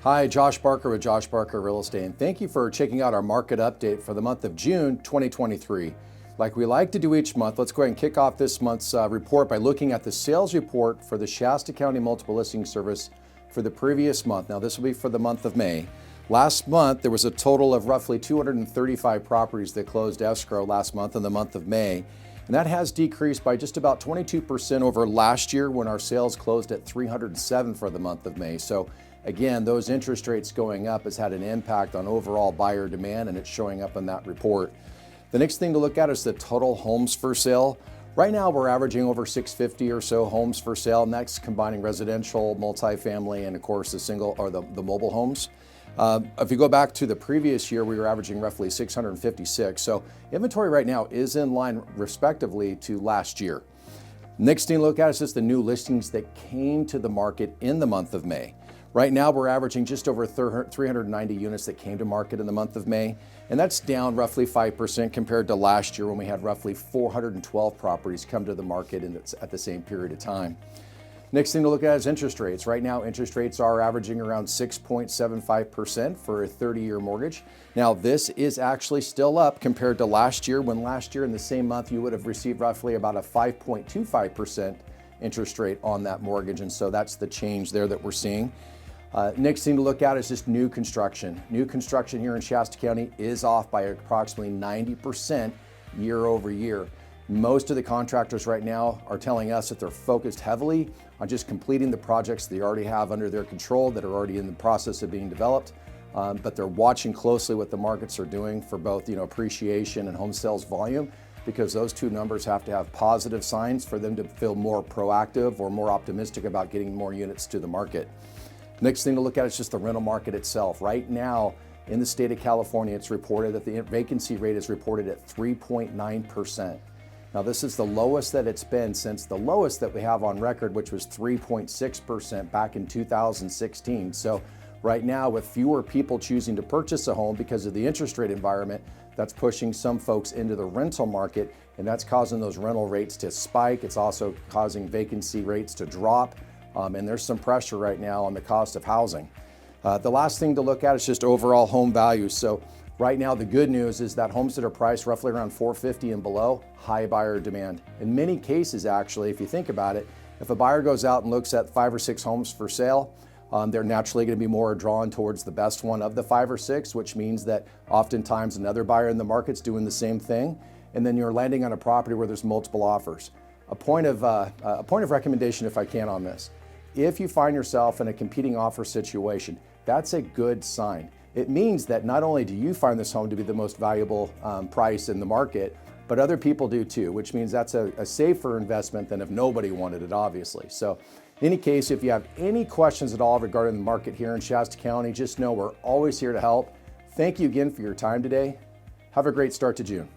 Hi, Josh Barker with Josh Barker Real Estate, and thank you for checking out our market update for the month of June 2023. Like we like to do each month, let's go ahead and kick off this month's report by looking at the sales report for the Shasta County Multiple Listing Service for the previous month. Now, this will be for the month of May. Last month, there was a total of roughly 235 properties that closed escrow last month in the month of May. And that has decreased by just about 22% over last year when our sales closed at 307 for the month of May. So again, those interest rates going up has had an impact on overall buyer demand, and it's showing up in that report. The next thing to look at is the total homes for sale. Right now, we're averaging over 650 or so homes for sale, and that's combining residential, multifamily, and of course the single or the mobile homes. If you go back to the previous year, we were averaging roughly 656. So inventory right now is in line respectively to last year. Next thing to look at is just the new listings that came to the market in the month of May. Right now, we're averaging just over 390 units that came to market in the month of May, and that's down roughly 5% compared to last year when we had roughly 412 properties come to the market at the same period of time. Next thing to look at is interest rates. Right now, interest rates are averaging around 6.75% for a 30-year mortgage. Now, this is actually still up compared to last year, when last year in the same month, you would have received roughly about a 5.25% interest rate on that mortgage. And so that's the change there that we're seeing. Next thing to look at is just new construction. New construction here in Shasta County is off by approximately 90% year over year. Most of the contractors right now are telling us that they're focused heavily on just completing the projects they already have under their control that are already in the process of being developed. But they're watching closely what the markets are doing for both, appreciation and home sales volume, because those two numbers have to have positive signs for them to feel more proactive or more optimistic about getting more units to the market. Next thing to look at is just the rental market itself. Right now, in the state of California, it's reported that the vacancy rate is reported at 3.9%. Now, this is the lowest that it's been since the lowest that we have on record, which was 3.6% back in 2016. So right now, with fewer people choosing to purchase a home because of the interest rate environment, that's pushing some folks into the rental market, and that's causing those rental rates to spike. It's also causing vacancy rates to drop, and there's some pressure right now on the cost of housing. The last thing to look at is just overall home values. So right now, the good news is that homes that are priced roughly around $450 and below, high buyer demand. In many cases, actually, if you think about it, if a buyer goes out and looks at 5 or 6 homes for sale, they're naturally going to be more drawn towards the best one of the 5 or 6, which means that oftentimes another buyer in the market's doing the same thing, and then you're landing on a property where there's multiple offers. A point of recommendation, if I can, on this. If you find yourself in a competing offer situation, that's a good sign. It means that not only do you find this home to be the most valuable price in the market, but other people do too, which means that's a safer investment than if nobody wanted it, obviously. So in any case, if you have any questions at all regarding the market here in Shasta County, just know we're always here to help. Thank you again for your time today. Have a great start to June.